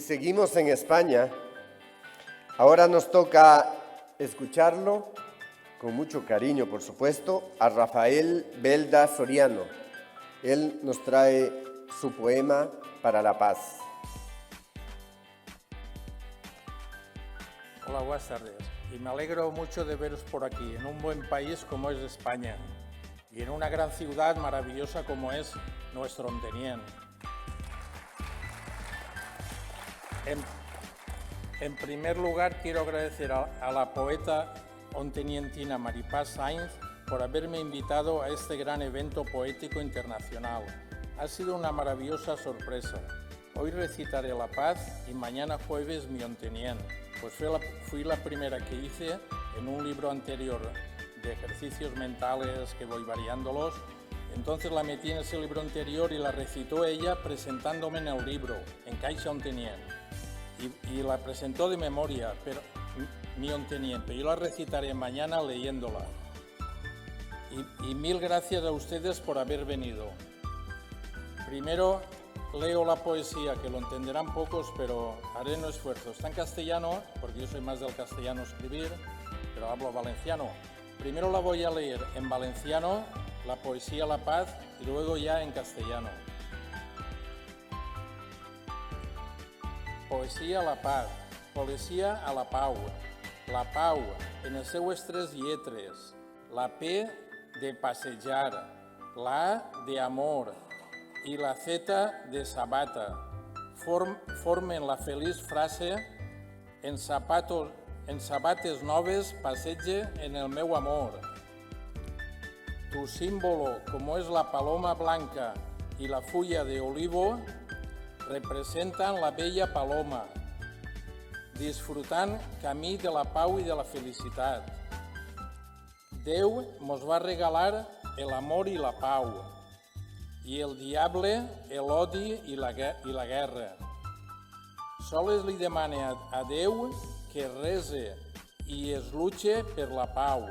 seguimos en España. Ahora nos toca escucharlo, con mucho cariño por supuesto, a Rafael Belda Soriano. Él nos trae su poema Para la Paz. Hola, buenas tardes. Y me alegro mucho de veros por aquí, en un buen país como es España, y en una gran ciudad maravillosa como es nuestro Ontinyent. En primer lugar, quiero agradecer a la poeta ontenientina Maripaz Sainz por haberme invitado a este gran evento poético internacional. Ha sido una maravillosa sorpresa. Hoy recitaré La Paz y mañana jueves mi Ontinyent, pues fui la primera que hice en un libro anterior de ejercicios mentales que voy variándolos. Entonces la metí en ese libro anterior y la recitó ella presentándome en el libro, en Caixa Ontinyent. Y la presentó de memoria, pero mi Ontinyent, pero yo la recitaré mañana leyéndola. Y mil gracias a ustedes por haber venido. Primero leo la poesía, que lo entenderán pocos, pero haré un esfuerzo. Está en castellano, porque yo soy más del castellano escribir, pero hablo valenciano. Primero la voy a leer en valenciano, la poesía La Paz, y luego ya en castellano. Poesia La Paz, poesia a la pau. La pau, en les seues tres lletres. La P de passejar, la A de amor i la Z de sabata. Formen la feliç frase en sabates noves passege en el meu amor. Tu símbolo, como es la paloma blanca y la fulla de olivo, representan la bella paloma, disfrutant camí de la pau i de la felicitat. Déu mos va regalar el amor i la pau, i el diable l'odi i la guerra. Sols li demane a Déu que rese i es luche per la pau.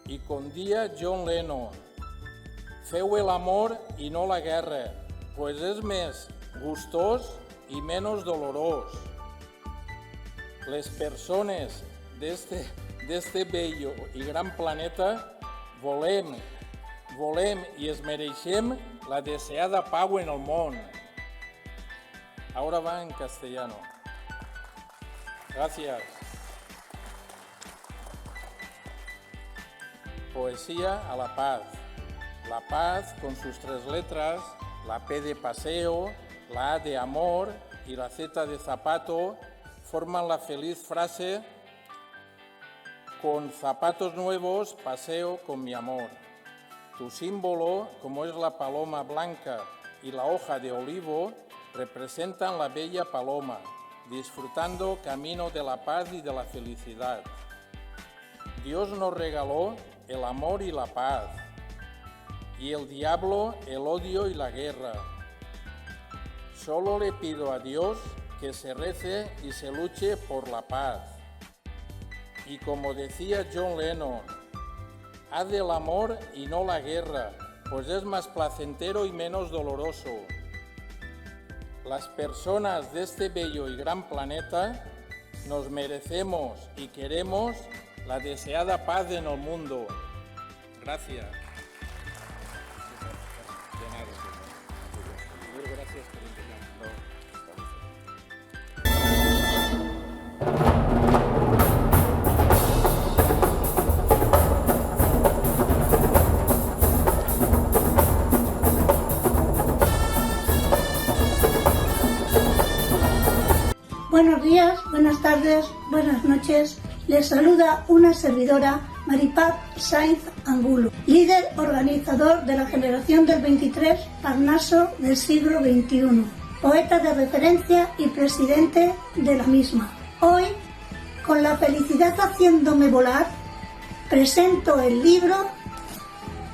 I com dia John Lennon, feu el amor i no la guerra, pues és més gustós y menos dolorós. Les persones d'este bello i gran planeta volem i es mereixem la deseada pau en el món. Ahora va en castellano. Gracias. Poesía a la paz. La paz con sus tres letras, la P de paseo, la A de amor y la Z de zapato, forman la feliz frase: con zapatos nuevos paseo con mi amor. Tu símbolo, como es la paloma blanca y la hoja de olivo, representan la bella paloma, disfrutando camino de la paz y de la felicidad. Dios nos regaló el amor y la paz, y el diablo el odio y la guerra. Solo le pido a Dios que se rece y se luche por la paz. Y como decía John Lennon, haz del amor y no la guerra, pues es más placentero y menos doloroso. Las personas de este bello y gran planeta nos merecemos y queremos la deseada paz en el mundo. Gracias. Gracias por Buenos días, buenas tardes, buenas noches. Les saluda una servidora, Maripaz Sainz Angulo, líder organizador de la generación del 23 Parnaso del siglo XXI, poeta de referencia y presidente de la misma. Hoy, con la felicidad haciéndome volar, presento el libro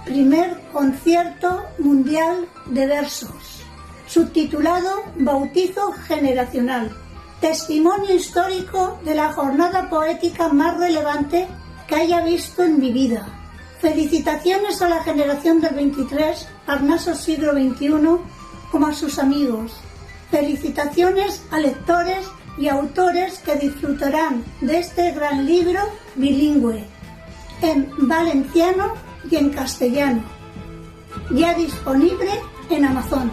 Primer Concierto Mundial de Versos, subtitulado Bautizo Generacional. Testimonio histórico de la jornada poética más relevante que haya visto en mi vida. Felicitaciones a la generación del 23, Parnaso siglo XXI, como a sus amigos. Felicitaciones a lectores y autores que disfrutarán de este gran libro bilingüe, en valenciano y en castellano, ya disponible en Amazon.